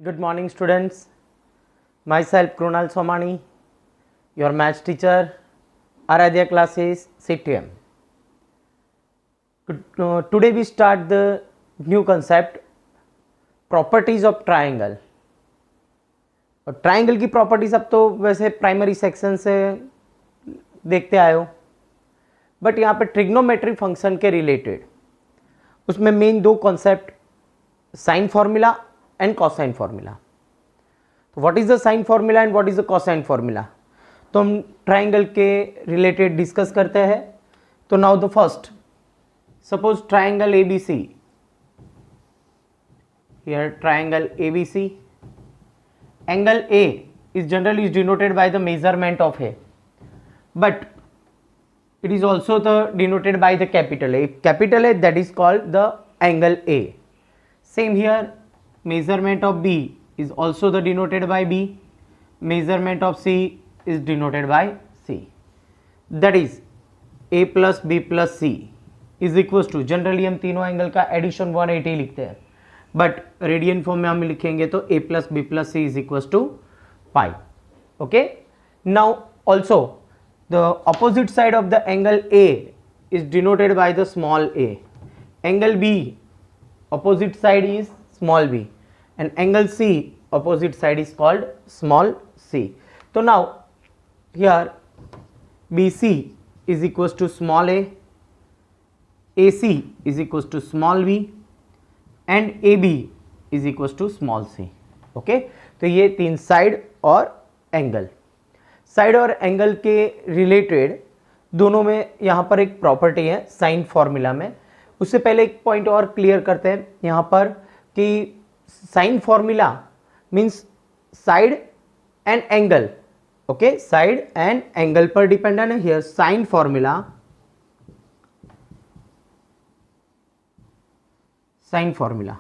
Good morning, students. Myself, Krunal Somani, your maths teacher, Aradhya classes, CTM. Today we start the new concept, properties of triangle. और triangle की properties अब तो वैसे primary section से देखते आए हो, बट यहाँ पे ट्रिग्नोमेट्री फंक्शन के रिलेटेड उसमें मेन दो concept, sine formula and cosine formula. तो what is the sine formula and what is the cosine formula, तो हम ट्राइंगल के रिलेटेड डिस्कस करते हैं. तो now the first, suppose triangle ABC, here triangle ABC, angle A is generally denoted by the measurement of A, but it is also denoted by the capital A. Capital A, that is called the angle A. Same here, measurement of B is also denoted by B. Measurement of C is denoted by C. That is A plus B plus C is equals to, generally हम तीनों angle का addition 180 लिखते हैं, but radian form में हम लिखेंगे तो a plus B plus C is equal to pi. Okay, now also the opposite side of the angle a is denoted by the small a. Angle b opposite side is small b and angle c opposite side is called small c. तो now here bc is equal to small a, ac is equal to small b and A B is equal to small C. Okay, तो ये तीन side और angle. Side और angle के related दोनों में यहाँ पर एक प्रॉपर्टी है साइन फॉर्मूला में. उससे पहले एक पॉइंट और क्लियर करते हैं यहाँ पर कि sine formula means side and angle. Okay, side and angle पर डिपेंडेंट है. Here sine formula, sine formula,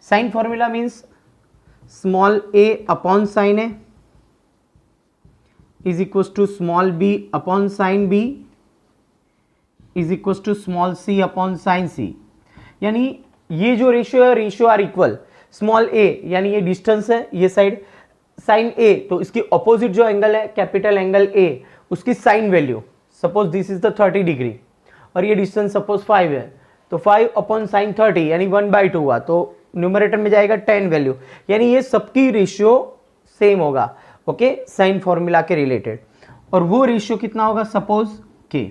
sine formula means small a upon sine a is equal to small b upon sine b is equal to small c upon sine c. यानी ये जो ratio है, ratio are equal. Small a यानी ये distance है, ये side sign a, तो इसकी ऑपोजिट जो एंगल है कैपिटल एंगल a, उसकी sine value, suppose this is the 30 degree और ये डिस्टेंस सपोज 5 है, तो 5 अपॉन साइन 30 यानी 1/2 हुआ, तो न्यूमरेटर में जाएगा 10 वैल्यू. यानी ये सबकी रेशियो सेम होगा. ओके, साइन फॉर्मूला के रिलेटेड. और वो रेशियो कितना होगा, सपोज के.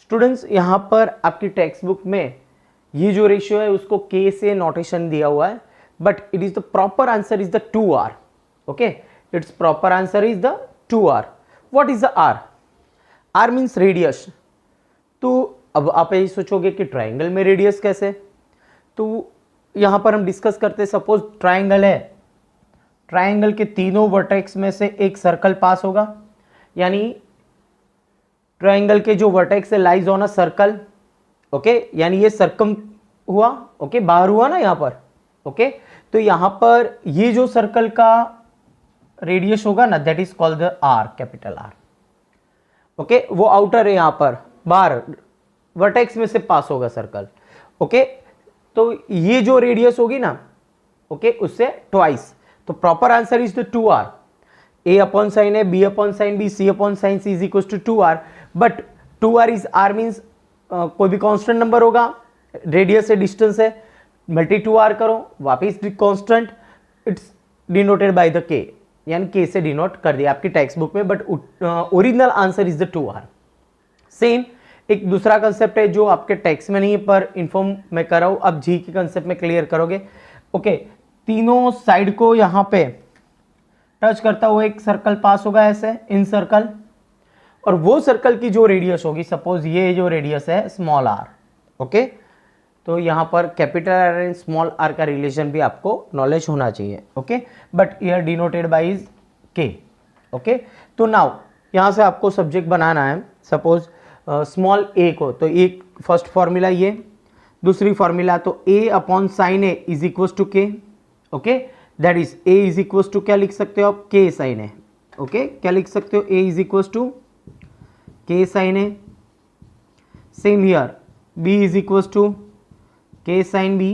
स्टूडेंट्स, यहां पर आपकी टेक्स्ट बुक में ये जो रेशियो है उसको के से नोटेशन दिया हुआ है, but it is the proper answer is the 2r. Okay, it's proper answer is the 2r. What is the r? r means radius. तो अब आप यही सोचोगे कि ट्राइंगल में रेडियस कैसे, तो यहां पर हम डिस्कस करते हैं. सपोज ट्राइंगल है, ट्राइंगल के तीनों वर्टेक्स में से एक सर्कल पास होगा, यानी ट्राइंगल के जो वर्टेक्स है lies on a circle. Okay, यानी ये सर्कम हुआ. ओके, बाहर हुआ ना यहां पर. ओके, तो यहां पर ये जो सर्कल का रेडियस होगा ना, that is called the R, capital R. Okay, वो आउटर है, यहां पर बाहर वर्टेक्स में से पास होगा सर्कल. ओके, तो ये जो रेडियस होगी ना, ओके, उससे ट्वाइस. तो proper answer is the 2r. a upon sine है, b upon sine b, c upon sine c is equal to 2r. But 2r is r means कोई भी कांस्टेंट नंबर होगा, रेडियस है, distance है, multi 2r करो, वापिस constant, it's denoted by the k, यानी k से डिनोट कर दिया आपकी टेक्स्ट बुक में, but original answer is the 2r. Same एक दूसरा कंसेप्ट है जो आपके टेक्स्ट में नहीं है पर इन्फॉर्म मैं कर रहा हूं, अब जी के कंसेप्ट में क्लियर करोगे. ओके, तीनों साइड को यहां पे टच करता हुआ एक सर्कल पास होगा ऐसे, इन सर्कल, और वो सर्कल की जो रेडियस होगी, सपोज ये जो रेडियस है स्मॉल r. ओके, तो यहां पर capital R and small r का रिलेशन भी आपको नॉलेज होना चाहिए. Okay, but year denoted by is k. Okay, तो नाउ यहां से आपको सब्जेक्ट बनाना है. सपोज स्मॉल a को, तो एक फर्स्ट फॉर्मूला ये, दूसरी फॉर्मूला तो a upon sine a is equal to k. Okay, that is a is equal to क्या लिख सकते हो आप, k साइन a. ओके, क्या लिख सकते हो, a is equal to k sine a. Same here b is equal to k sine b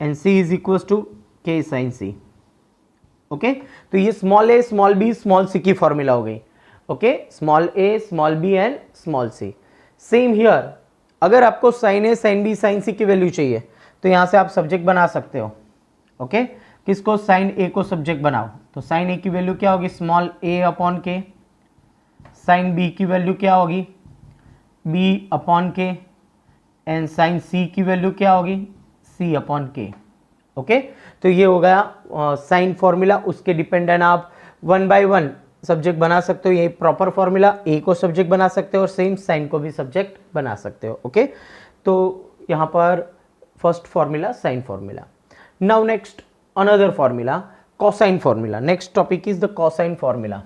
and c is equal to k sin c। Okay, तो ये small a small b small c की formula हो गई। Okay, small a small b and small c। Same here, अगर आपको sine a sine b sine c की value चाहिए तो यहां से आप सब्जेक्ट बना सकते हो। ओके, किसको? साइन a को सब्जेक्ट बनाओ, तो साइन a की वैल्यू क्या होगी? Small a upon K. Sign b की वैल्यू क्या होगी? b अपॉन के। एंड साइन c की वैल्यू क्या होगी? c अपॉन के। ओके, तो ये हो गया साइन फॉर्मूला। उसके डिपेंडेंट आप 1 बाय 1 सब्जेक्ट बना सकते हो। ये प्रॉपर फॉर्मूला, a को सब्जेक्ट बना सकते हो और सेम साइन को भी सब्जेक्ट बना सकते हो। ओके, तो यहाँ पर first formula sine formula. Now next another formula, cosine formula. Next topic is the cosine formula.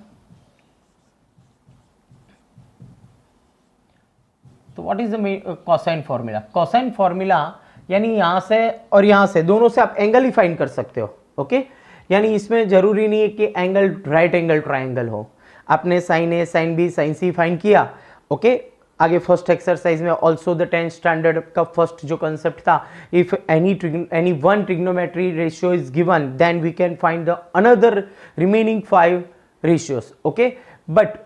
तो what is the cosine formula? Cosine formula यानी यहां से और यहां से, दोनों से आप एंगल ही फाइंड कर सकते हो। ओके, यानी इसमें जरूरी नहीं है कि एंगल राइट एंगल ट्राइंगल हो। आपने sine A sine B sine C find किया। ओके, आगे फर्स्ट एक्सरसाइज में ऑल्सो द 10th स्टैंडर्ड का फर्स्ट जो कंसेप्ट था, if any one trigonometry ratio is given then we can find the another remaining 5 ratios. Okay, but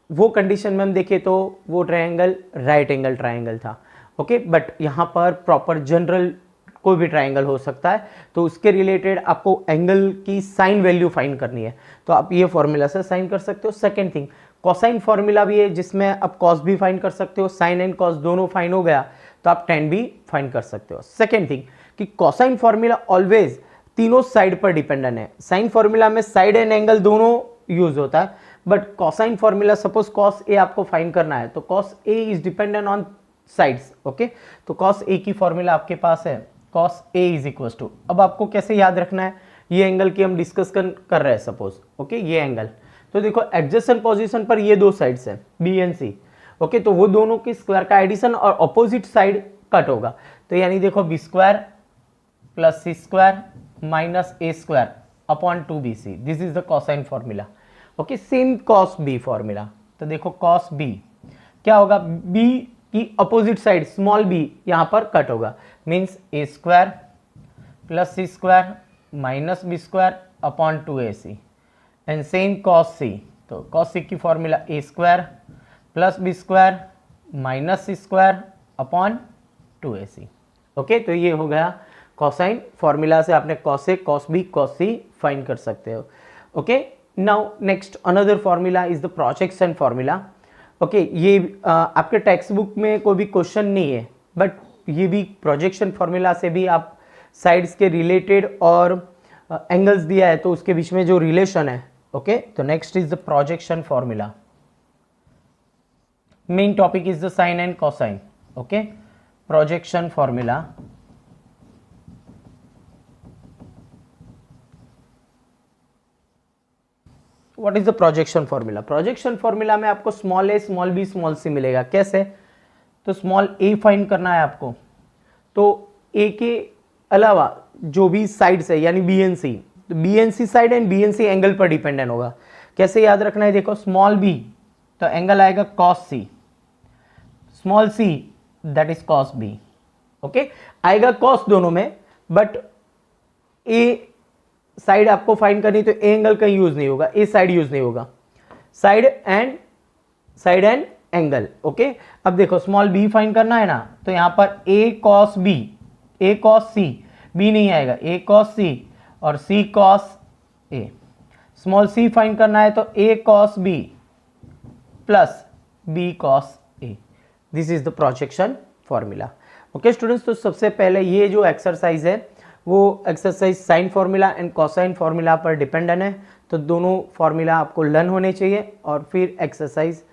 वो condition में हम देखें तो वो ट्रायंगल राइट एंगल ट्रायंगल था। ओके, बट यहाँ पर प्रॉपर जनरल कोई भी ट्रायंगल हो सकता है, तो उसके रिलेटेड आपको एंगल की साइन वैल्यू फाइंड करनी है, तो आप ये फॉर्मूला से साइन कर सकते हो। सेकेंड थिंग, कोसाइन फॉर्मूला भी है जिसमें आप कॉस भी फाइंड कर सकते हो। साइन एंड कॉस दोनों फाइंड हो गया तो आप टेन भी फाइंड कर सकते हो। सेकेंड थिंग कि कोसाइन फॉर्मूला ऑलवेज तीनों साइड पर डिपेंडेंट है। साइन फॉर्मूला में साइड एंड एंगल दोनों यूज होता है, but cosine formula suppose cos A आपको फाइंड करना है तो cos A is dependent on sides. Okay, तो कॉस ए की फॉर्मूला आपके पास है, cos A is equal to, अब आपको कैसे याद रखना है, ये एंगल की हम डिस्कस कर रहे हैं सपोज। ओके, ये एंगल, तो देखो एडजेसेंट पोजीशन पर ये दो साइड्स है बी एंड सी। ओके, तो वो दोनों की स्क्वायर का एडिशन और अपोजिट साइड कट होगा, तो यानी देखो B square plus C square minus A square upon 2bc, this is the cosine formula. Okay, same cos B formula, तो देखो कॉस बी क्या होगा, बी की अपोजिट साइड स्मॉल बी यहां पर कट होगा, means A square plus C square minus B square upon 2ac। And same cos C, तो cos C की formula A square plus B square minus C square upon 2ac। Okay, तो ये हो गया cosine formula से आपने cos A cos B cos C find कर सकते हो। Okay, now next another formula is the projection formula. Okay, ये आपके टेक्स्ट बुक में कोई भी क्वेश्चन नहीं है, बट ये भी प्रोजेक्शन फॉर्मूला से भी आप साइड्स के रिलेटेड और एंगल्स दिया है तो उसके बीच में जो रिलेशन है। ओके, तो next is the projection formula. Main topic is the sine and cosine. Okay, projection formula. What is the projection formula? Projection formula में आपको small a small b small c मिलेगा। कैसे? तो स्मॉल ए find करना है आपको, तो ए के अलावा जो भी साइड्स है यानी बी एंड सी, तो B and C side and B and C angle पर डिपेंडेंट होगा। कैसे याद रखना है? देखो स्मॉल बी तो एंगल आएगा cos C, small c that is cos B. Okay, आएगा कॉस दोनों में, बट ए साइड आपको फाइंड करनी तो ए एंगल कहीं यूज नहीं होगा, ए साइड यूज नहीं होगा, साइड एंड एंगल। ओके, अब देखो स्मॉल बी फाइंड करना है ना, तो यहां पर A cos B, A cos C, B नहीं आएगा, ए कॉस सी और C cos A. Small C find करना है तो A cos B plus B cos A, this is the projection formula. Okay students, तो सबसे पहले ये जो एक्सरसाइज है वो exercise sine formula and cosine formula पर डिपेंडेंट है, तो दोनों फॉर्मूला आपको लर्न होने चाहिए और फिर एक्सरसाइज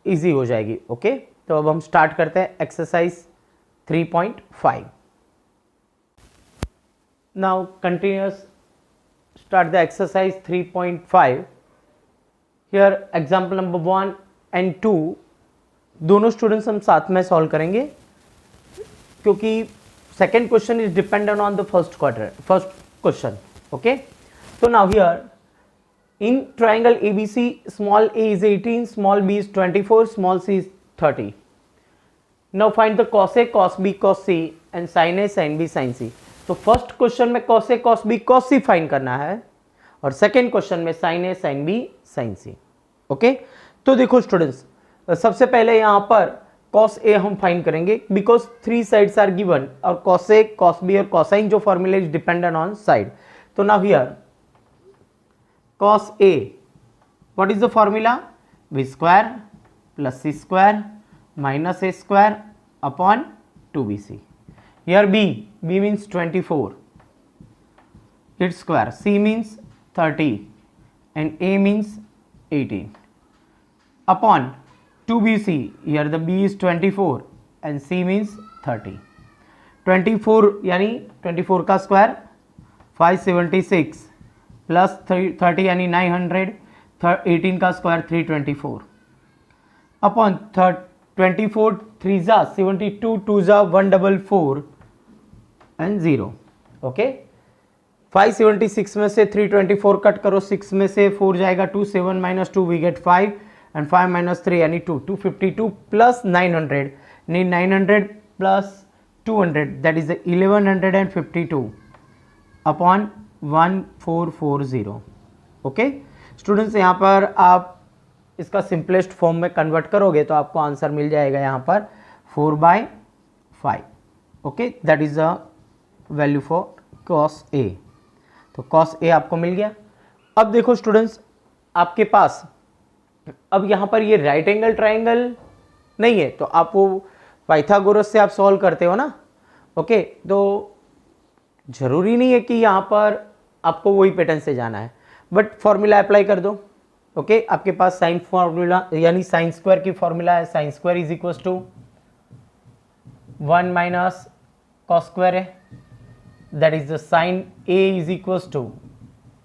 इजी हो जाएगी। ओके, तो अब हम स्टार्ट करते हैं exercise 3.5। Now continuous start the exercise 3.5। Here example number 1 and 2 दोनों स्टूडेंट्स हम साथ में सॉल्व करेंगे, क्योंकि second question is dependent on the first question. Okay, so now here in triangle ABC, small a is 18, small b is 24, small c is 30. Now find the cos a cos b cos c and sin a sin b sin c. तो first question में cos A cos B cos C find करना है और second question में sign A sine B sine C. Okay, तो देखो students, सबसे पहले यहां पर कॉस ए हम फाइंड करेंगे बिकॉज 3 साइड्स आर गिवन और कॉस ए कॉस बी और कोसाइन जो formula is dependent on side. तो now here cos A, what is the formula? B square plus C square minus A square upon 2bc। Here b means 24, its square, c means 30 and a means 18 upon 2bc. Here the b is 24 and c means 30. 24 यानी 24 का square 576 plus 30 यानी 900, 18 का square 324 upon 24 3 जा 72 2 जा 144 and 0। Okay, 576 में से 324 cut करो, 6 में से 4 जाएगा 2, 7 माइनस 2 वी गेट 5 एंड 5 माइनस 3 यानी 2, 252 प्लस 900 यानी 900 प्लस 200 that is 1152 upon 1440। Okay students, यहाँ पर आप इसका सिंपलेस्ट फॉर्म में कन्वर्ट करोगे तो आपको आंसर मिल जाएगा यहाँ पर 4/5। Okay, that is a value for cos A. तो कॉस ए आपको मिल गया। अब देखो स्टूडेंट्स, आपके पास अब यहाँ पर ये राइट एंगल ट्राइंगल नहीं है तो आप वो पाइथागोरस से आप सॉल्व करते हो ना। ओके, तो जरूरी नहीं है कि यहाँ पर आपको वही पैटर्न से जाना है, बट फॉर्मूला अप्लाई कर दो। ओके, आपके पास साइन फॉर्मूला यानी साइन स्क्वायर की फॉर्मूला है, sine square is equal to 1 minus cos square है, that is the sine A is equal to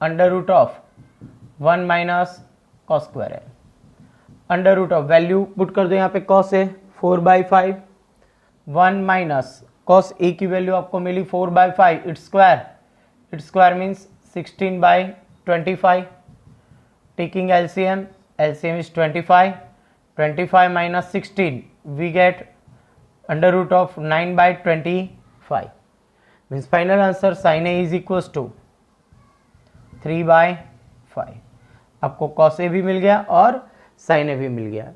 under root of 1 minus cos square है, under root of value put कर दो यहाँ पे, cos है 4/5, 1 minus cos A की value आपको मिली 4/5, its square means 16/25, taking LCM is 25 minus 16 we get under root of 9/25 means final answer sin A is equals to 3/5। आपको cos A भी मिल गया और sin A भी मिल गया।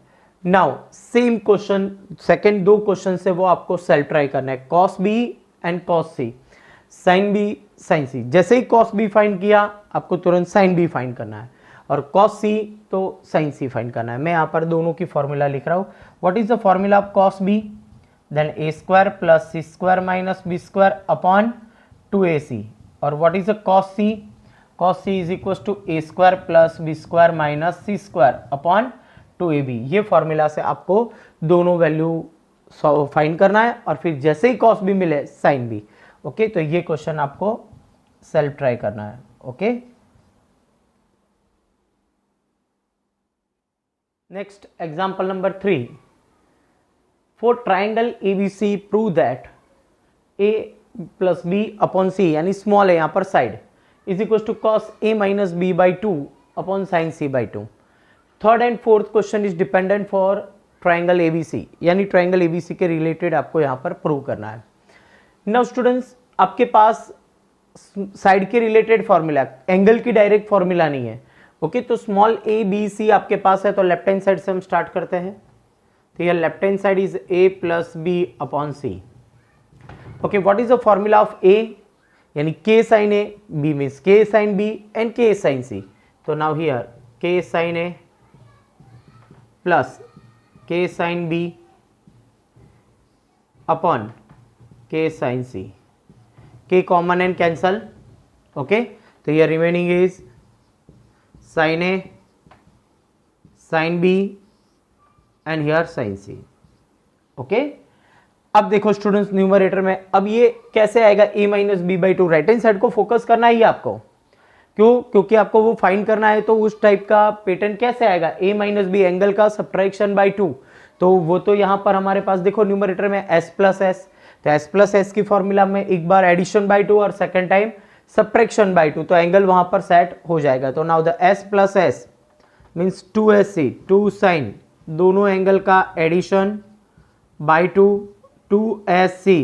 नाउ सेम क्वेश्चन सेकेंड दो question से वो आपको सेल्फ ट्राई करना है, cos B and cos C, sin B sin C। जैसे ही cos B फाइंड किया आपको तुरंत sin B फाइंड करना है और cos C तो sin C फाइंड करना है। मैं यहाँ पर दोनों की फॉर्मूला लिख रहा हूँ। What is the formula of cos B? Then a square plus c square minus b square upon 2ac। और what is the cos C? cos C is equal to a square plus b square minus c square upon 2ab। ये formula से आपको दोनों value find करना है और फिर जैसे ही cos B मिले sin B। ओके, तो ये क्वेश्चन आपको सेल्फ ट्राई करना है। Okay, next example number 3, for triangle ABC prove that a plus b upon c यानी स्मॉल है यहाँ पर side is equal to cos a minus b by 2 upon sin c by 2। Third and fourth question is dependent for triangle ABC यानी triangle ABC के related आपको यहाँ पर prove करना है। नाउ स्टूडेंट्स, आपके पास साइड के रिलेटेड फॉर्मूला, एंगल की डायरेक्ट फॉर्मूला नहीं है। ओके, तो स्मॉल ए बी सी आपके पास है तो लेफ्ट हैंड साइड से हम स्टार्ट करते हैं। तो ये left hand side is A plus B upon C. Okay, what is the formula of A? यानी K sine A, B means K sine B and K sine C. तो now here K sine A plus K sine B upon K sine C, K common and cancel. Okay, तो here remaining is sin A, sin B and here sin C। Okay, अब देखो students numerator में अब ये कैसे आएगा a minus B by 2। Right hand side को focus करना ही आपको, क्यों? क्योंकि आपको वो फाइंड करना है। तो उस टाइप का पैटर्न कैसे आएगा? a माइनस बी एंगल का सब्ट्रैक्शन बाई 2। तो वो तो यहाँ पर हमारे पास देखो न्यूमरेटर में s प्लस एस, तो s प्लस एस की फॉर्मूला में एक बार एडिशन बाई 2 और सेकेंड टाइम सब्ट्रैक्शन बाई 2, तो एंगल वहां पर सेट हो जाएगा। तो now the s plus S means 2sc, 2 sine, दोनों एंगल का addition by 2, 2sc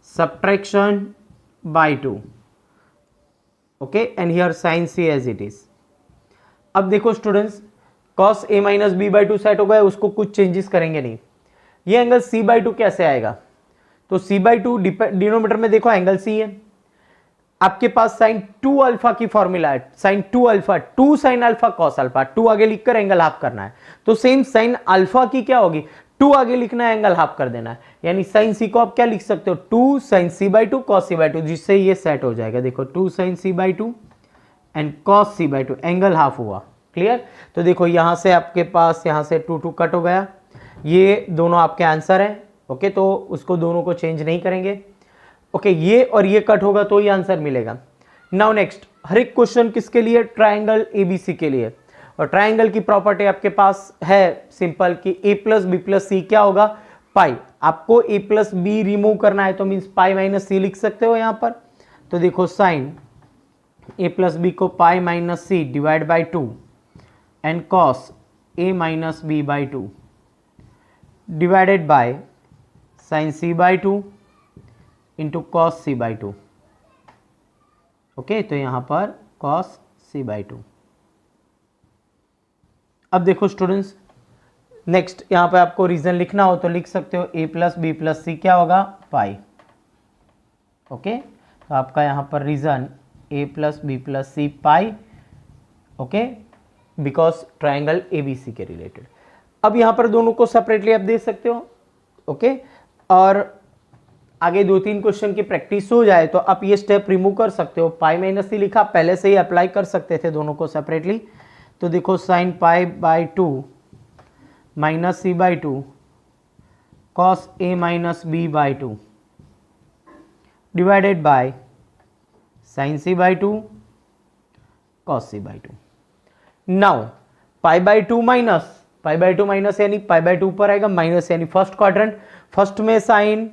subtraction by 2. Okay, and here sin c as it is. अब देखो students, cos a minus B by two set हो गया, उसको कुछ चेंजेस करेंगे नहीं. ये एंगल c बाई टू कैसे आएगा? तो c बाई टू डिनोमीटर में देखो एंगल c है, आपके पास साइन 2 अल्फा की फॉर्मूला है, sine 2 alpha, 2 sine alpha cos alpha, 2 आगे लिखकर एंगल हाफ करना है. तो सेम साइन अल्फा की क्या होगी, 2 आगे लिखना है, एंगल हाफ कर देना है. यानी साइन सी को आप क्या लिख सकते हो, 2 sine C by two cos C by two, जिससे ये सेट हो जाएगा. देखो 2 sine C by two and cos C by two, angle half हुआ. क्लियर? तो देखो यहां से आपके पास यहां से 2 2 कट हो गया. ये दोनों आपके आंसर है. ओके, तो उसको दोनों को चेंज नहीं करेंगे. ओके, ये और ये कट होगा तो ये आंसर मिलेगा. नाउ नेक्स्ट, हर एक क्वेश्चन किसके लिए, ट्राइंगल एबीसी के लिए. और ट्राइंगल की प्रॉपर्टी आपके पास है सिंपल कि a plus B plus C क्या होगा, पाई. आपको a प्लस बी रिमूव करना है तो मीन्स पाई माइनस सी लिख सकते हो यहां पर. तो देखो साइन a प्लस बी को pi minus C divide by 2 and cos a minus B by 2 divided by sine C by 2 into cos C by 2. Okay, तो यहां पर कॉस सी बाई 2. अब देखो स्टूडेंट्स, नेक्स्ट यहां पे आपको रीजन लिखना हो तो लिख सकते हो a plus B plus C क्या होगा, पाई. ओके, तो आपका यहां पर reason a plus B plus C pi. Okay, because triangle ABC के रिलेटेड. अब यहां पर दोनों को सेपरेटली आप दे सकते हो. ओके, और आगे 2-3 क्वेश्चन की प्रैक्टिस हो जाए तो आप ये स्टेप रिमूव कर सकते हो. पाई माइनस सी लिखा, पहले से ही अप्लाई कर सकते थे दोनों को सेपरेटली. तो देखो sine pi by 2 minus C by 2 cos A minus B by 2 divided by sine C by 2 cos C by 2. Now pi by 2 minus यानी पाई बाई 2 पर आएगा, माइनस यानी फर्स्ट क्वाड्रेंट. फर्स्ट में साइन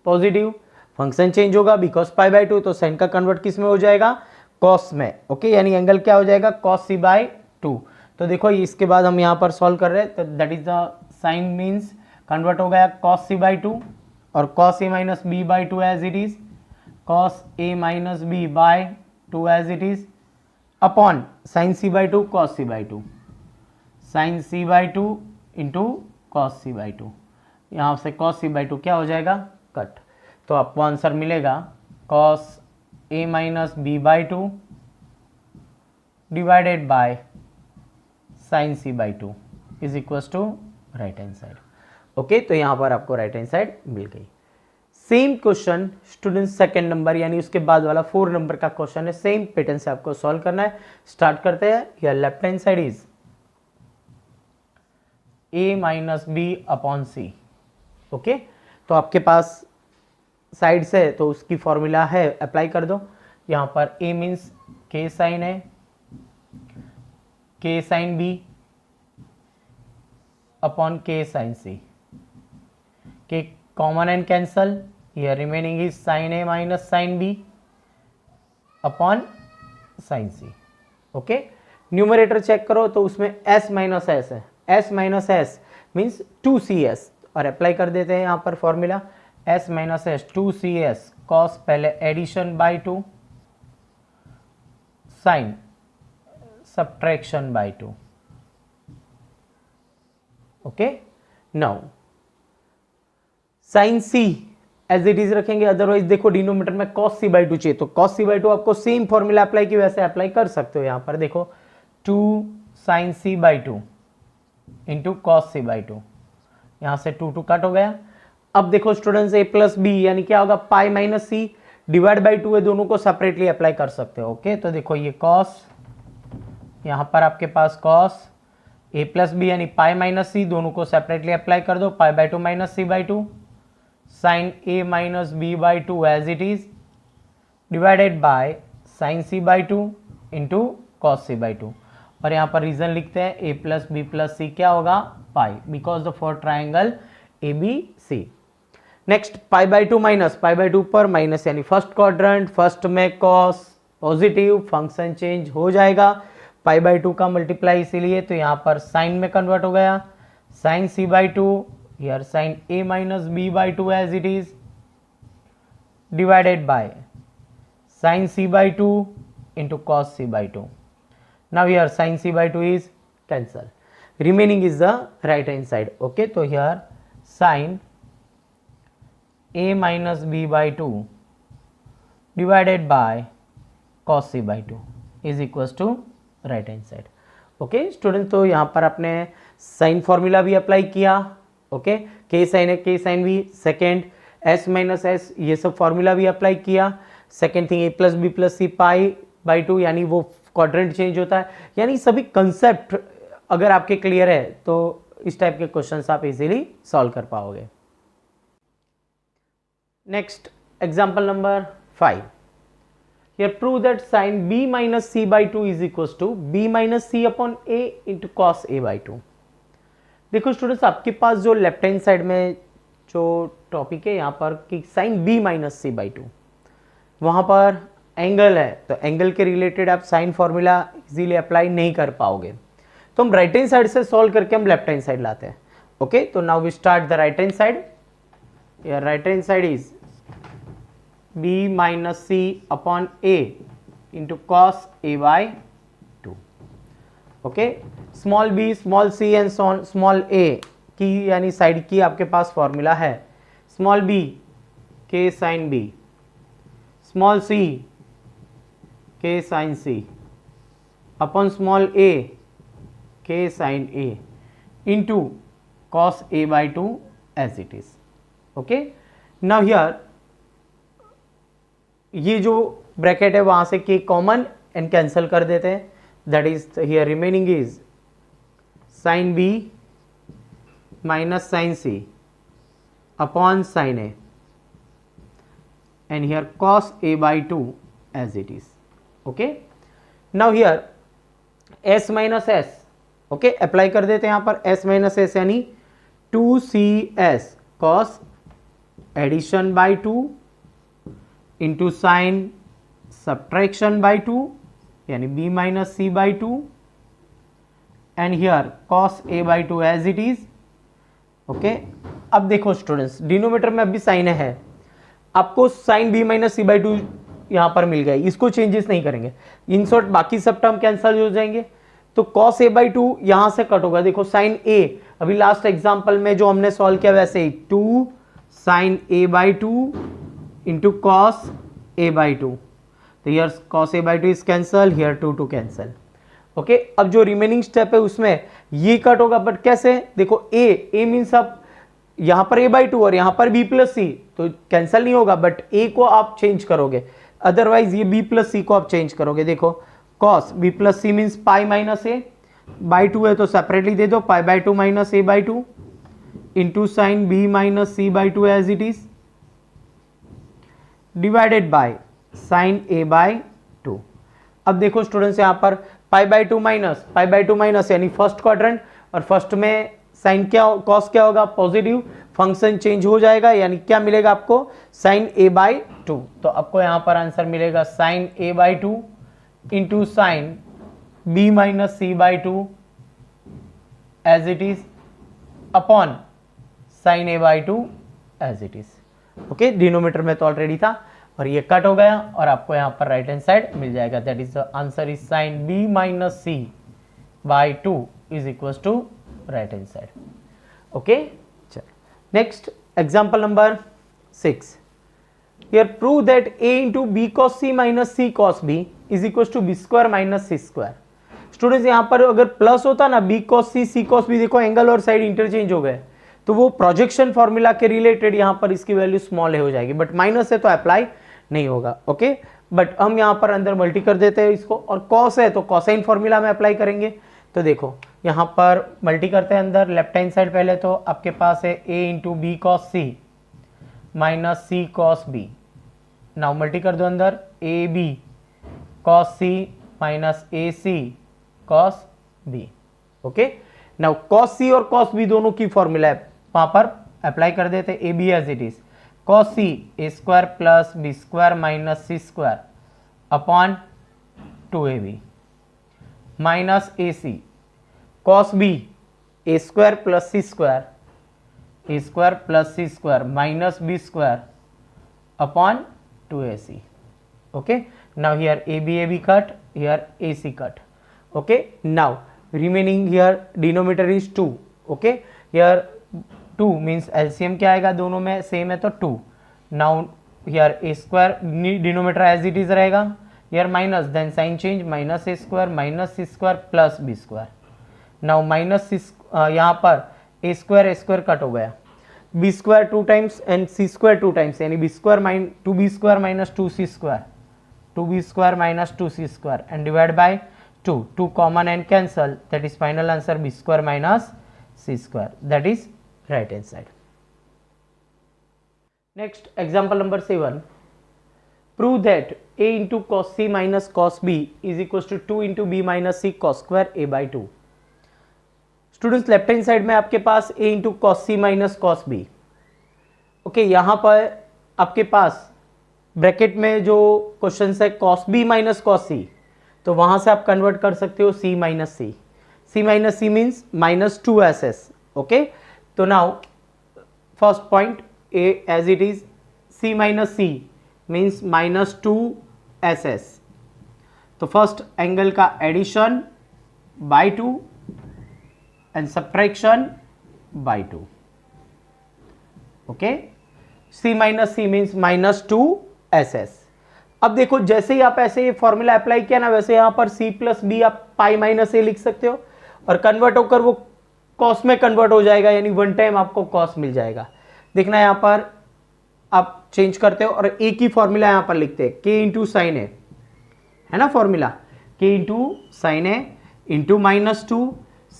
पॉजिटिव, फंक्शन चेंज होगा because pi by 2, तो sign का convert किस में हो जाएगा, कॉस में. ओके, यानी एंगल क्या हो जाएगा, कॉस सी बाई 2. तो देखो इसके बाद हम यहाँ पर सॉल्व कर रहे हैं, तो that is the sine means convert हो गया कॉस सी बाई 2 और cos A minus B by 2 as it is, cos A minus B by 2 as it is upon sine C by 2 cos C by 2, sine C by 2 into cos C by 2. यहाँ से cos C by 2 क्या हो जाएगा, cut. तो आपको answer मिलेगा cos A minus B by 2 divided by sine C by 2 is equal to right hand side. Okay, तो यहां पर आपको राइट हैंड साइड मिल गई. Same question student second number यानी उसके बाद वाला 4 नंबर का क्वेश्चन है. सेम पैटर्न से आपको सॉल्व करना है. स्टार्ट करते हैं. या left hand side is a minus B upon C. Okay, तो आपके पास साइड से तो उसकी फॉर्मूला है, अप्लाई कर दो. यहां पर a मीन्स k साइन है, k sine b upon k sine c. k common and cancel, here remaining is sine a minus sine b upon sine c. Okay, numerator check करो तो उसमें s minus S है, s minus S means 2cs और apply कर देते हैं यहां पर formula s minus S 2cs cos पहले addition by 2 sine subtraction by 2. Okay, now sine C as it is रखेंगे, अदरवाइज देखो डिनोमीटर में कॉस सी बाई 2 चाहिए तो कॉस सी बाई 2 आपको सेम फॉर्मूला अप्लाई की वैसे अप्लाई कर सकते हो. यहां पर देखो 2 sine C by 2 into cos C by 2, यहां से 2 2 कट हो गया. अब देखो स्टूडेंट्स a प्लस बी यानी क्या होगा, pi minus C divide by 2 है, दोनों को सेपरेटली अप्लाई कर सकते हो. ओके, तो देखो ये कॉस, यहां पर आपके पास कॉस a प्लस बी यानी पाई माइनस सी, दोनों को सेपरेटली अप्लाई कर दो. Pi by 2 minus C by 2 sine a minus B by 2 as it is divided by sine C by 2 into cos C by 2. और यहाँ पर रीजन लिखते हैं a plus B plus C क्या होगा, pi, because of for triangle A B C. Next pi by 2 minus, pi by 2 पर minus यानी first quadrant, first में कॉस पॉजिटिव, फंक्शन चेंज हो जाएगा. पाई बाई 2 का मल्टीप्लाई इसीलिए, तो यहाँ पर साइन में कन्वर्ट हो गया sine C by 2, here sine a minus B by 2 as it is divided by sin c by 2 into cos c by 2. Now here sin c by 2 is cancel. Remaining is the right hand side. Okay, so here sin a minus b by 2 divided by cos c by 2 is equals to right hand side. Okay student, तो यहाँ पर आपने sine formula भी apply किया. ओके, k sine A k sine B, second S minus S, ये सब formula भी अप्लाई किया. Second thing A plus B plus C pi by 2, यानी वो क्वाड्रेंट चेंज होता है. यानी सभी कंसेप्ट अगर आपके क्लियर है तो इस टाइप के क्वेश्चंस आप इजीली सॉल्व कर पाओगे. Next example number 5. Here prove that sin b minus c by 2 is equals to b minus c upon a into cos a by 2. देखो स्टूडेंट्स, आपके पास जो लेफ्ट हैंड साइड में जो topic है यहाँ पर कि sin b minus c by 2, वहाँ पर एंगल है, तो एंगल के रिलेटेड आप साइन फॉर्मूला इजीली अप्लाई नहीं कर पाओगे. तो हम राइट हैंड साइड से सॉल्व करके हम लेफ्ट हैंड साइड लाते हैं. ओके, तो now we start the right hand side. Your right hand side is b minus c upon a into cos a by 2. Okay, small b small c and small a की यानी side की आपके पास formula है. Small b k sine b, small c k sine c upon small a k sine a into cos a by 2 as it is. Okay, now here ये जो bracket है वहां से के कॉमन एंड कैंसिल कर देते हैं. That is here remaining is sine B minus sine C upon sine A and here cos A by 2 as it is. Okay, now here S minus S. Okay, apply कर देते हैं यहां पर S minus S यानी 2cs cos addition by 2 into sine subtraction by 2 यानी b minus C by 2 and here cos a by 2 as it is. Okay, अब देखो students, denominator में अभी साइन है, आपको sine b minus C by 2 यहां पर मिल गया, इसको चेंजेस नहीं करेंगे. इन शॉर्ट बाकी सब टर्म कैंसिल हो जाएंगे, तो cos a बाई 2 यहां से कट होगा. देखो साइन a अभी लास्ट एग्जांपल में जो हमने सॉल्व किया वैसे ही 2 sine a by 2 into cos a by 2. तो here cos a by 2 is cancel, here 2 two cancel. Okay, अब जो रिमेनिंग स्टेप है उसमें ये कट होगा, बट कैसे? देखो a मीन्स आप यहां पर a बाई 2 और यहां पर b प्लस सी, तो कैंसल नहीं होगा, बट a को आप चेंज करोगे, अदरवाइज ये b प्लस सी को आप चेंज करोगे. देखो cos b plus C means pi minus A by 2 है तो सेपरेटली दे दो, pi by 2 minus A by 2 into sine b minus C by 2 as it is divided by sine a by 2. अब देखो स्टूडेंट्स, यहां पर पाई बाई 2 माइनस यानी first quadrant, और फर्स्ट में साइन क्या कॉस क्या होगा? पॉजिटिव. फंक्शन चेंज हो जाएगा, यानी क्या मिलेगा आपको? Sine a by 2. तो आपको यहां पर आंसर मिलेगा sine a by 2 into sine b minus C by 2 as it is upon sine a by 2 as it is. Okay, denominator में तो ऑलरेडी था और ये कट हो गया और आपको यहां पर राइट हैंड साइड मिल जाएगा. That is the answer is sin b minus C by 2 is equals to right hand side. Okay, चलो next example number 6. Here prove that a into b cos c minus c cos b is equals to b square minus c square. Students, यहां पर अगर plus होता ना b cos c cos b, देखो angle और side interchange हो गए, तो वो प्रोजेक्शन फॉर्मूला के रिलेटेड यहां पर इसकी वैल्यू स्मॉल हो जाएगी, बट माइनस है तो अप्लाई नहीं होगा. ओके, बट हम यहां पर अंदर मल्टी कर देते हैं इसको, और cos है तो कोसाइन फॉर्मूला में अप्लाई करेंगे. तो देखो यहां पर मल्टी करते हैं अंदर लेफ्ट हैंड साइड. पहले तो आपके पास है a into B cos C minus C cos B. Now multi कर दो अंदर A B cos C minus A C cos B. Okay, now cos C और कॉस बी दोनों की फॉर्मूला है, वहां पर अप्लाई कर देते a b as it is. Cos c a square plus B square minus C square upon 2ab minus A C cos B a square plus C square a square plus C square minus B square upon 2ac. Okay, now here AB cut, here AC cut. Okay, now remaining here denominator is 2. Okay, here 2 means LCM क्या आएगा, दोनों में same है तो 2. now here a square denominator as it is रहेगा, here minus then sign change minus a square plus b square. now minus यहाँ पर a square cut हो गया, b square 2 times and c square 2 times, यानी b square 2b square minus 2c square, 2b square minus 2c square and divide by 2 common and cancel, that is final answer b square minus c square, that is right hand side. Next example number 7, prove that a into cos c minus cos b is equals to 2 into b minus c cos square a by 2. Students left hand side में आपके पास a into cos C minus cos B. Okay, यहां पर आपके पास bracket में जो question है cos B minus cos C, तो वहां से आप कन्वर्ट कर सकते हो c minus C. c minus C means minus 2ss. Okay, तो now first point a as it is, c minus C means minus 2ss. तो फर्स्ट एंगल का addition bye 2 and subtraction by 2. okay, c minus c means minus 2ss. अब देखो जैसे ही आप ऐसे ये formula apply किया ना, वैसे यहां पर c प्लस बी आप पाई माइनस ए लिख सकते हो और कन्वर्ट होकर वो कॉस में कन्वर्ट हो जाएगा, यानी वन टाइम आपको कॉस मिल जाएगा. देखना यहां पर आप चेंज करते हो और एक ही फॉर्मूला यहां पर लिखते हैं, k इंटू साइन ए है ना formula, k into sine A into minus 2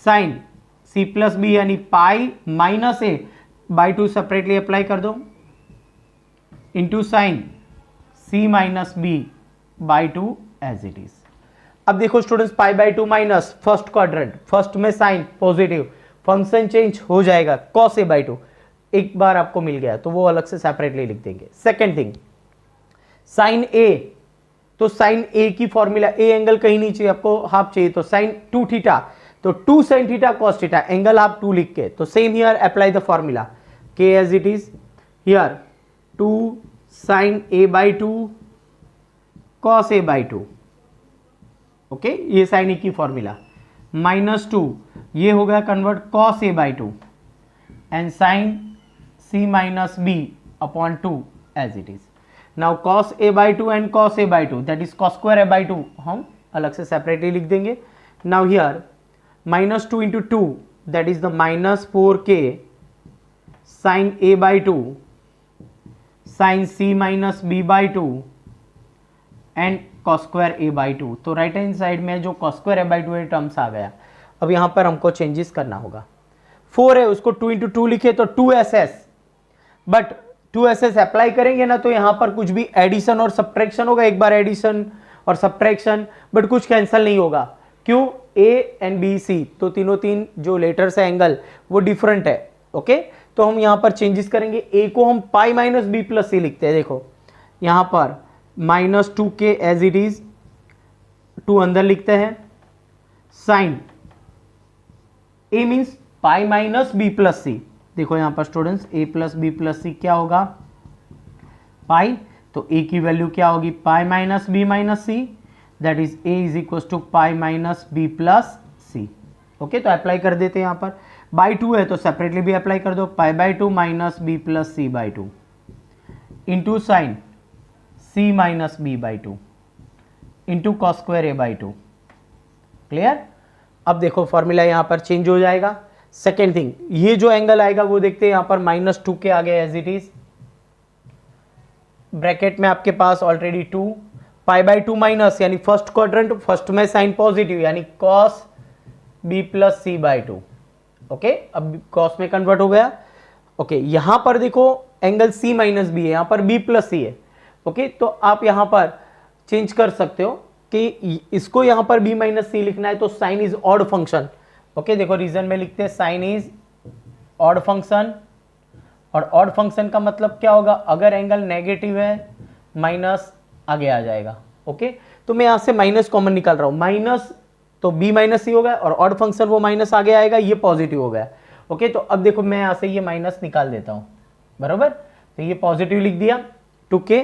sine c plus B यानी pi minus A by 2 separately apply कर दो into sine c minus B by 2 as it is. अब देखो students, pi by 2 minus first quadrant, first में sine positive, function change हो जाएगा cos a by 2. एक बार आपको मिल गया तो वो अलग से सेपरेटली लिख देंगे. सेकेंड थिंग, साइन a, तो साइन a की फॉर्मूला, a एंगल कहीं नहीं चाहिए आपको, हाफ चाहिए, तो साइन 2 थीटा, तो 2 sin theta cos theta, angle आप 2 लिख के, तो same here apply the formula k as it is, here 2 sin a by 2 cos a by 2. Okay, ये साइन a की फॉर्मूला, माइनस 2 ये हो गया convert cos a by 2 and sine c minus b upon 2 as it is. Now cos a by 2 and cos a by 2 that is cos square a by 2 हम अलग से separately लिख देंगे. Now here minus 2 into 2 that is the minus 4k sin a by 2 sin c minus b by 2 and cos square a by 2. तो right hand side में जो cos square a by 2 terms आ गया. अब यहां पर हमको चेंजेस करना होगा. 4 है उसको 2 into 2 लिखे तो 2ss, बट 2ss अप्लाई करेंगे ना तो यहां पर कुछ भी एडिशन और सब्ट्रैक्शन होगा, एक बार एडिशन और सब्ट्रैक्शन, बट कुछ कैंसिल नहीं होगा. क्यों? ए एंड बी सी, तो तीन जो लेटर्स है एंगल वो डिफरेंट है. ओके, तो हम यहां पर चेंजेस करेंगे. ए को हम पाई माइनस बी प्लस सी लिखते हैं. देखो यहां पर minus 2k as it is, 2 अंदर लिखते हैं, sine A means pi minus B plus C. देखो यहां पर students A plus B plus C क्या होगा, पाई, तो ए की वैल्यू क्या होगी, pi minus B minus C, that is a is equal to pi minus B plus C. Okay, तो अप्लाई कर देते हैं. यहां पर बाई 2 है तो सेपरेटली भी अप्लाई कर दो, pi by 2 minus B plus c by 2 into sine c minus B by 2 into cos square a by 2. Clear? अब देखो फॉर्मूला यहां पर चेंज हो जाएगा. सेकेंड थिंग, ये जो एंगल आएगा वो देखते हैं, यहां पर माइनस 2k आ गया एज इट इज, ब्रैकेट में आपके पास ऑलरेडी 2, पाई बाई 2 माइनस यानी फर्स्ट क्वाड्रेंट, फर्स्ट में साइन पॉजिटिव यानी cos b plus c by 2. Okay, अब cos में कन्वर्ट हो गया. ओके, यहां पर देखो एंगल c माइनस बी है, यहां पर b प्लस सी है. ओके, तो आप यहां पर चेंज कर सकते हो कि इसको यहां पर b माइनस सी लिखना है तो sine is odd function. Okay, देखो रीजन में लिखते हैं साइन इज ऑड फंक्शन, और ऑड फंक्शन का मतलब क्या होगा, अगर एंगल नेगेटिव है माइनस आगे आ जाएगा. ओके, तो मैं यहां से माइनस कॉमन निकाल रहा हूं, माइनस तो b माइनस सी हो गया और ऑड फंक्शन वो माइनस आगे आएगा, ये पॉजिटिव हो गया. ओके, तो अब देखो मैं यहां से ये माइनस निकाल देता हूं, बराबर, तो ये पॉजिटिव लिख दिया 2k,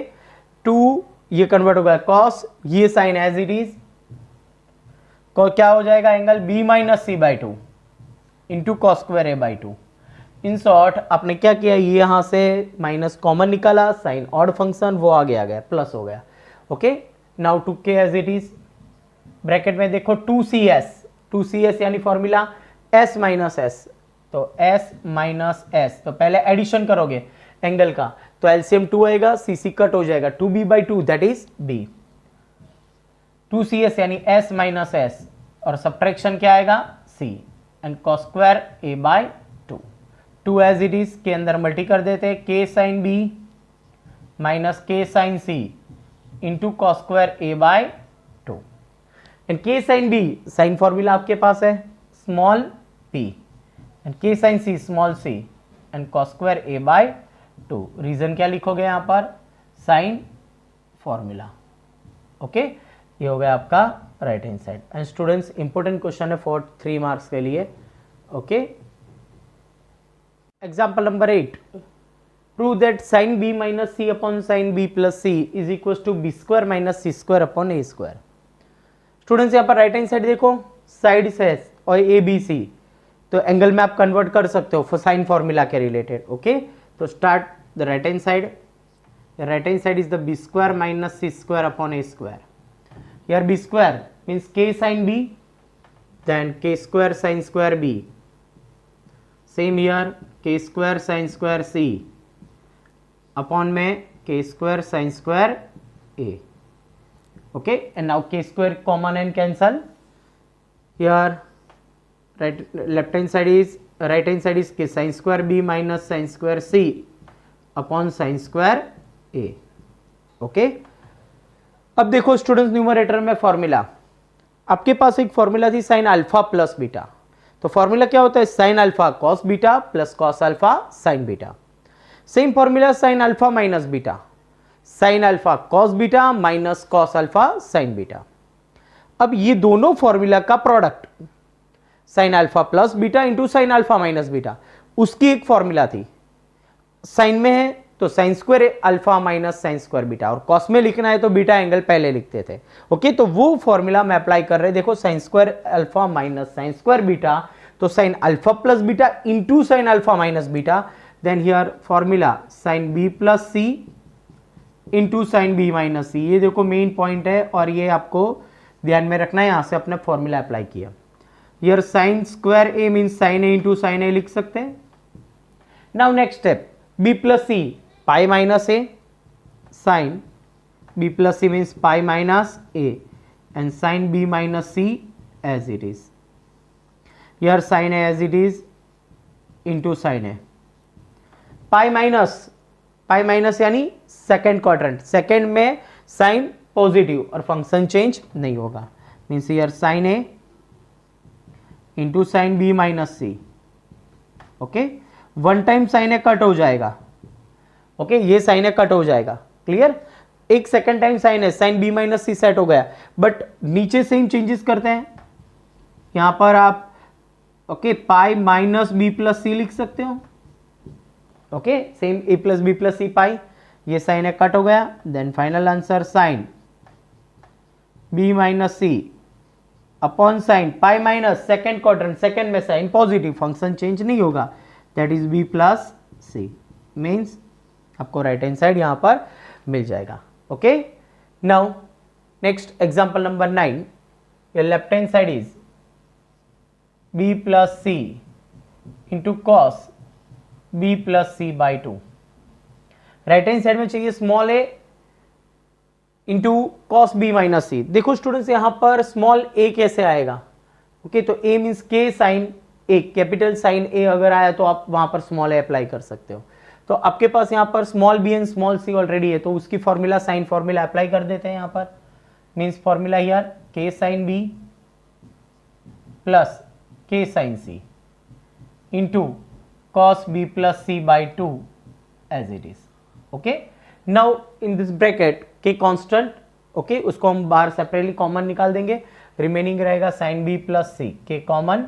2 ये कन्वर्ट हो गया कॉस, ये साइन एज इट इज, क्या हो जाएगा angle b minus C by two into cos square a by two. In short आपने क्या किया, ये यहां से माइनस कॉमन निकाला, साइन ऑड फंक्शन वो आगे आ गया, प्लस हो गया। Okay, now two k as it is, bracket में देखो 2cs यानी फॉर्मूला s माइनस एस, तो s माइनस एस, तो पहले एडिशन करोगे एंगल का, तो एलसीएम 2 आएगा, सी कट हो जाएगा, 2b by two that is b, 2cs यानी s माइनस एस, और सब्ट्रैक्शन क्या आएगा c, and cos square a by two, 2 as it is के अंदर मल्टी कर देते, k sine b minus k sine c into cos square a by two, and k sine b sine formula आपके पास है small p, and k sine c small c, and cos square a by to. Reason क्या लिखोगे यहां पर, sign formula. Okay, ये हो गया आपका right hand side. And students important question है फॉर 3 मार्क्स के लिए। ओके, example number 8, prove that sine b minus C upon sine b plus C is equal to b square minus C square upon a square. Students यहाँ पर right hand side देखो, side से और ए B सी, तो angle में आप convert कर सकते हो साइन फॉर्मूला के रिलेटेड। ओके, तो start the right hand side, right hand side is the b square minus C square upon a square. Here b square means k sin b, then k square sin square b. Same here, k square sin square c upon में k square sin square a. Okay, and now k square common and cancel. Here left hand side is k sin square b minus sin square c upon sin square a. Okay. अब देखो students, numerator में formula, आपके पास एक formula थी sign alpha plus beta, तो formula क्या होता है, sign alpha cos beta plus cos alpha sign beta. Same formula sine alpha minus beta, sign alpha cos beta minus cos alpha sign beta. अब ये दोनों फॉर्मूला का product sign alpha plus beta into sine alpha minus beta, उसकी एक formula थी, sign में है तो sign square alpha minus sine square beta, और कॉस में लिखना है तो बीटा एंगल पहले लिखते थे। ओके, तो वो फॉर्मूला मैं अप्लाई कर रहे, देखो sine square alpha minus sine square beta, तो sine alpha plus beta into sine alpha minus beta, then here formula sine B plus C into sine B minus C. ये देखो main point है और ये आपको ध्यान में रखना है, यहां से अपने फॉर्मूला अप्लाई किया। Here sine square A means sine A into sine A लिख सकते हैं। Now next step, B plus C pi minus A, sine b plus c means pi minus a, and sin b minus c as it is. Here sin a as it is into sin a. Pi minus यानी second quadrant, second में sine positive और function change नहीं होगा, means here sin a into sine b minus c. Okay, one time sin a cut हो जाएगा। Okay, ये sin a cut हो जाएगा, क्लियर। एक सेकेंड टाइम साइन है, साइन बी माइनस सी सेट हो गया, बट नीचे सेम चेंजेस करते हैं। यहां पर आप okay pi minus B plus C लिख सकते हो। Okay, same A plus B plus C pi, ये साइन है कट हो गया, then final answer sine B minus सी upon sine pi minus second quadrant, second में साइन पॉजिटिव, फंक्शन चेंज नहीं होगा, that is B plus C, means आपको right hand side यहां पर मिल जाएगा। Okay, now next example number 9, your left hand side is b plus c into cos b plus c by 2. Right hand side में चाहिए small a into cos B minus C. देखो students यहां पर small a कैसे आएगा, okay तो a means k sine a, capital sine a अगर आया तो आप वहां पर स्मॉल a अप्लाई कर सकते हो। तो आपके पास यहां पर small b and small c already है, तो उसकी फॉर्मूला साइन फॉर्मूला अप्लाई कर देते हैं। यहां पर means formula here k sine B plus k sine c into cos B plus c by 2 as it is. Okay, now in this bracket k constant, okay उसको हम बाहर separately common निकाल देंगे, रिमेनिंग रहेगा sine B plus c, k common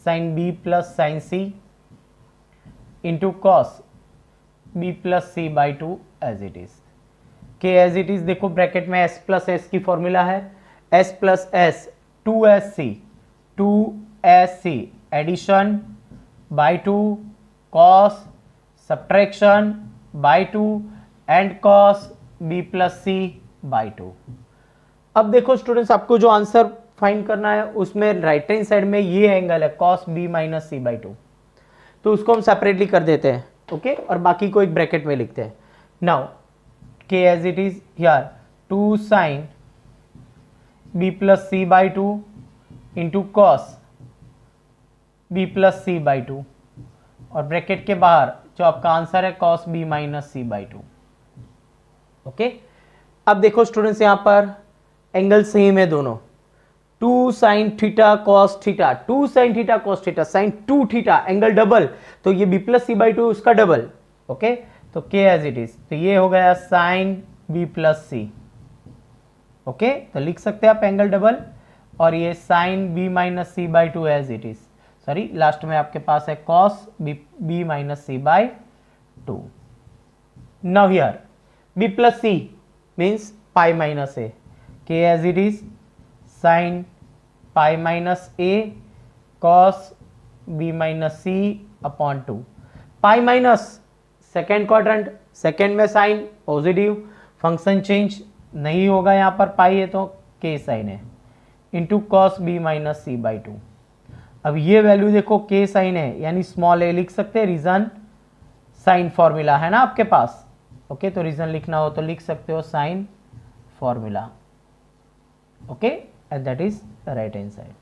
sine B plus sine c into cos B plus c by 2 as it is. K as it is देखो bracket में S plus s की formula है, s plus s 2SC addition by 2 cos subtraction by 2 and cos B plus c by 2। अब देखो students, आपको जो answer find करना है उसमें राइट हैंड साइड में ये एंगल है cos B minus C by 2, तो उसको हम सेपरेटली कर देते हैं, ओके, और बाकी को एक ब्रैकेट में लिखते हैं। Now k as it is here 2 sine B plus c by 2 into cos B plus c by 2, और ब्रैकेट के बाहर जो आपका आंसर है cos B minus C by 2, okay. अब देखो स्टूडेंट्स, यहां पर एंगल सेम है दोनों, 2 sine theta cos theta, 2 sine theta cos theta, sine 2 theta, angle double, तो ये बी प्लस सी बाई 2 उसका डबल, ओके। तो के एज इट इज, तो ये हो गया sine B plus C, okay, तो लिख सकते हैं आप एंगल डबल, और ये sine B minus C by 2 as it is, sorry last में आपके पास है cos B minus C by 2। Now here B plus C means pi minus A, के as it is sine pi minus A cos B minus C upon 2, pi minus second quadrant, second में sine positive, function change नहीं होगा, यहाँ पर पाई है तो k sine है, into cos B minus C by 2। अब ये वैल्यू देखो के साइन है यानी स्मॉल ए लिख सकते हैं, रीजन साइन फॉर्मूला है ना आपके पास, ओके, तो रीजन लिखना हो तो लिख सकते हो sine formula, okay, and that is right hand side.